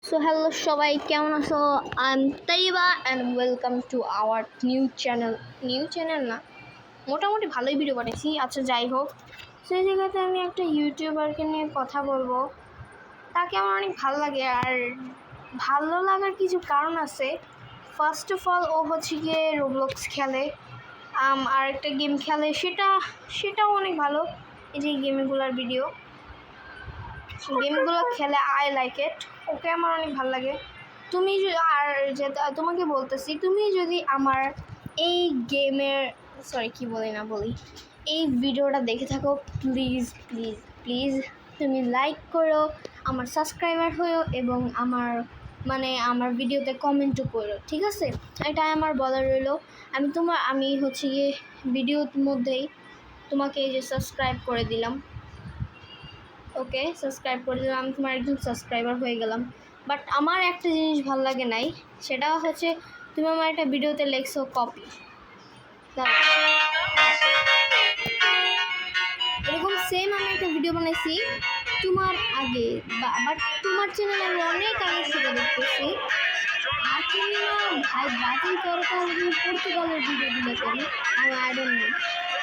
So hello সবাই, কেমন আছো? I am Taiba and welcome to our new channel না, মোটামুটি ভালোই ভিডিও বানিয়েছি। আচ্ছা, যাই হোক, সেই জায়গাতে আমি একটা ইউটিউবারকে নিয়ে কথা বলবো। তাকে আমার অনেক ভালো লাগে, আর ভালো লাগার কিছু কারণ আছে। ফার্স্ট অফ অল, ও হচ্ছে গিয়ে রোবলক্স খেলে, আর একটা গেম খেলে, সেটাও অনেক ভালো। এই যে গেমগুলোর ভিডিও, গেমগুলো খেলে, আই লাইক ইট। ওকে আমার অনেক ভালো লাগে। তুমি আর যেটা তোমাকে বলতেছি, তুমি যদি আমার এই গেমের এই ভিডিওটা দেখে থাকো, প্লিজ প্লিজ প্লিজ তুমি লাইক করো, আমার সাবস্ক্রাইবার হয়েও, এবং আমার ভিডিওতে কমেন্টও করো, ঠিক আছে? এটাই আমার বলার রইলো। আমি হচ্ছে গিয়ে ভিডিওর মধ্যেই তোমাকে এই যে সাবস্ক্রাইব করে দিলাম। ওকে, সাবস্ক্রাইব করে দিলাম, আমি তোমার একজন সাবস্ক্রাইবার হয়ে গেলাম। বাট আমার একটা জিনিস ভালো লাগে নাই, সেটা হচ্ছে তুমি আমার একটা ভিডিওতে লেখছো কপি। এরকম সেম আমি একটা ভিডিও বানাইছি তোমার আগে, বাট তোমার চ্যানেল আমি অনেক আগে থেকে দেখতেছি। আর তুমি না ভাই বাতিল করো, তাহলে তুমি পর্তুগালের ভিডিও দিলে করি, আমি আই ডোন্ট নো।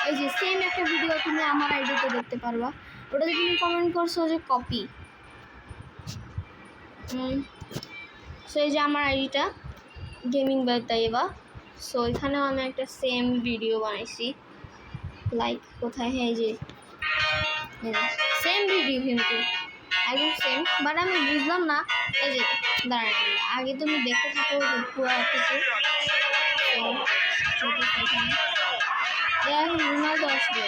এই যে সেম একটা ভিডিও তুমি আমার আইডিতে দেখতে পারবা, ওটাতে তুমি কমেন্ট করছো যে কপি। সো এই যে আমার আইডিটা গেমিং বাই তাইবা। সো এখানেও আমি একটা সেম ভিডিও বানাইছি, লাইক কোথায়, হ্যাঁ এই যে সেম ভিডিও, কিন্তু একদম সেম। বাট আমি বুঝলাম না, এই যে দাঁড়ান, আগে তুমি দেখতে থাকো যে পুরো কিছু। এখন রোনাল্ডো আসবে,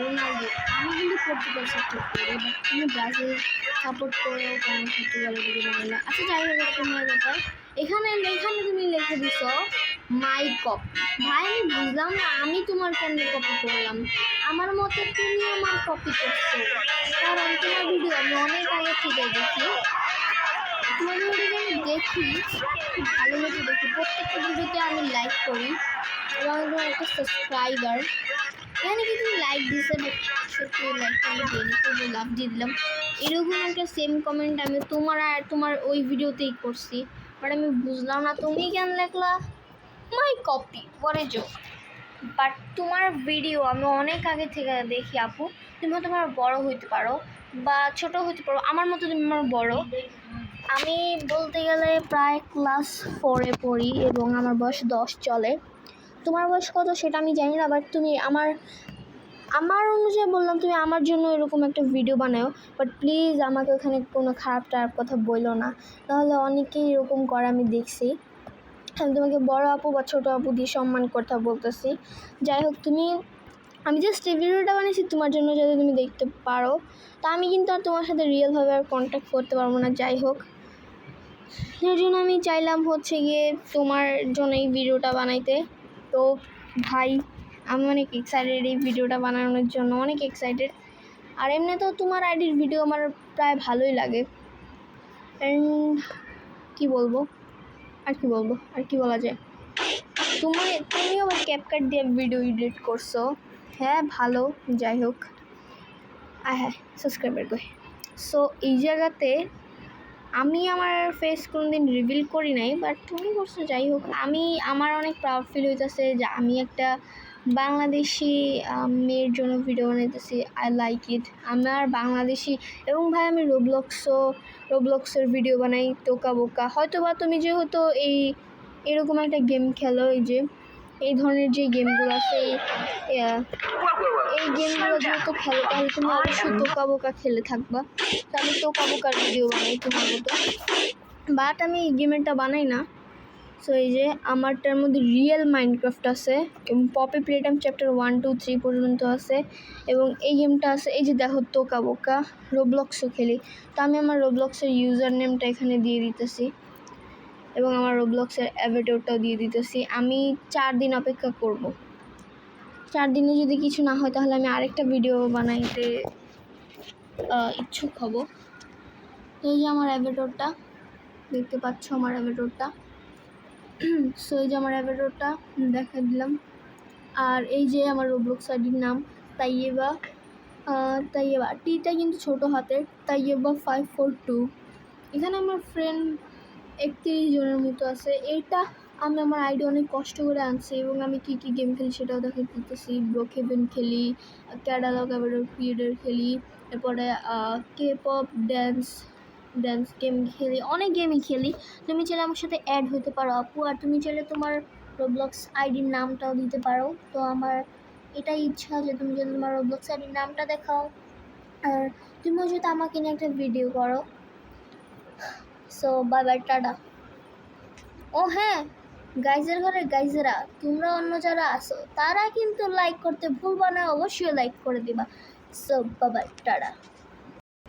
রোনাল্ডো। আমি কিন্তু পর্তুগাল সাপোর্ট করি, বাট তুমি ব্রাজিল সাপোর্ট করেও কেন পর্তুগালের ভিডিও বানালে? আচ্ছা, যাই হোক, একটা তোমার ব্যাপার। এখানে তুমি লিখে দিছ মাই কপি। ভাই আমি বুঝলাম না, আমি তোমার কেন কপি করলাম? আমার মতে তুমি আমার কপি করছো, কারণ তোমার ভিডিও আমি অনেক আগে থেকে দেখি। তোমার ভিডিও আমি দেখি, খুব ভালো মতো দেখি, প্রত্যেকটা ভিডিওতে আমি লাইক করি, এবং আমি তোমার একটা সাবস্ক্রাইবার। এখানে কি তুমি লাইক দিছে, বাট সত্যি লাইকটা আমি দিইনি, তবু লাভ দিয়ে দিলাম। এরকম একটা সেম কমেন্ট আমি তোমার ওই ভিডিওতেই করছি, বাট আমি বুঝলাম না তুমি কেন লেখলা মাই কপি, পরে জোক। বাট তোমার ভিডিও আমি অনেক আগে থেকে দেখি আপু। তুমি তোমার বড় হইতে পারো বা ছোট হইতে পারো, আমার মতো তুমি আমার বড়। আমি বলতে গেলে প্রায় ক্লাস 4-এ পড়ি, এবং আমার বয়স 10 চলে। তোমার বয়স কত সেটা আমি জানি না, বাট তুমি আমার অনুযায়ী বললাম, তুমি আমার জন্য এরকম একটা ভিডিও বানাও। বাট প্লিজ আমাকে ওখানে কোনো খারাপ কথা বললো না, তাহলে অনেকেই এরকম করে আমি দেখছি। আমি তোমাকে বড় আপু বা ছোটো আপু দিয়ে সম্মান কথা বলতেছি। যাই হোক, আমি জাস্ট এই ভিডিওটা বানিয়েছি তোমার জন্য, যাতে তুমি দেখতে পারো। তা আমি কিন্তু আর তোমার সাথে রিয়েলভাবে আর কন্ট্যাক্ট করতে পারবো না। যাই হোক, এর জন্য আমি চাইলাম হচ্ছে গিয়ে তোমার জন্য এই ভিডিওটা বানাইতে। তো ভাই, আমি অনেক এক্সাইটেড এই ভিডিওটা বানানোর জন্য, অনেক এক্সাইটেড। আর এমনিতেও তোমার আইডির ভিডিও আমার প্রায় ভালোই লাগে। অ্যান্ড কী বলবো, আর কি বলা যায়, তুমিও আবার ক্যাপকাট দিয়ে ভিডিও এডিট করছো, হ্যাঁ ভালো। যাই হোক, হ্যাঁ সাবস্ক্রাইবার কই। সো এই জায়গাতে আমি আমার ফেস কোনোদিন রিভিল করি নাই, বাট তুমি করছো। যাই হোক, আমার অনেক প্রাউড ফিল হইতেছে যে আমি একটা বাংলাদেশি মেয়ের জন্য ভিডিও বানাইতেছি। I like it. আমার বাংলাদেশি, এবং ভাই আমি রোবলক্সের ভিডিও বানাই, টোকা বোকা। হয়তো বা তুমি যেহেতু এরকম একটা গেম খেলো, এই ধরনের যে গেমগুলো আছে, এই গেমগুলো যেহেতু খেলো, তাহলে তুমি অবশ্যই টোকা বোকা খেলে থাকবা। তো আমি টোকা বোকার ভিডিও বানাই তোমার মতো, বাট আমি এই গেমেরটা বানাই না। সো এই যে আমারটার মধ্যে রিয়েল মাইনক্রাফট আছে, এবং পপি প্লেটাইম চ্যাপ্টার 1, 2, 3 পর্যন্ত আছে, এবং এই গেমটা আছে। এই যে দেখো, টোকা বোকা। রোবলক্সও খেলি। তো আমি আমার রোবলক্সের ইউজার নেমটা এখানে দিয়ে দিতেছি, এবং আমার রোবলক্সের অ্যাভাটারটাও দিয়ে দিতেছি। আমি 4 দিন অপেক্ষা করব। 4 দিনে যদি কিছু না হয়, তাহলে আমি আরেকটা ভিডিও বানাইতে ইচ্ছুক হব। এই যে আমার অ্যাভাটারটা দেখতে পাচ্ছ, আমার অ্যাভাটারটা। সো এই যে আমার অ্যাভাটারটা দেখা দিলাম। আর এই যে আমার রোবলক্স আইডির নাম তাইয়েবা, তাইয়েবা টিটা কিন্তু ছোটো হাতের, তাইয়েবা 542। এখানে আমার ফ্রেন্ড 31 জনের মতো আছে। এইটা আমি আমার আইডি অনেক কষ্ট করে আনছি এবং আমি কী কী গেম খেলি সেটাও দেখে দিতেছি। ব্রোকেভেন খেলি, ক্যাটালগ পিরিয়ডের খেলি, এরপরে কে পপ ড্যান্স গেম খেলি, অনেক গেমই খেলি। তুমি চাইলে আমার সাথে অ্যাড হতে পারো আপু, আর তুমি চাইলে তোমার রোবলক্স আইডির নামটাও দিতে পারো। তো আমার এটাই ইচ্ছা যে তুমি যদি তোমার রোবলক্স আইডির নামটা দেখাও, আর তুমিও যদি আমাকে নিয়ে একটা ভিডিও করো। So bye bye, tata. ও হ্যাঁ, গাইজের ঘরের গাইজেরা, তোমরা অন্য যারা আসো তারা কিন্তু লাইক করতে ভুলবা না, অবশ্যই লাইক করে দিবা। So bye bye, tata.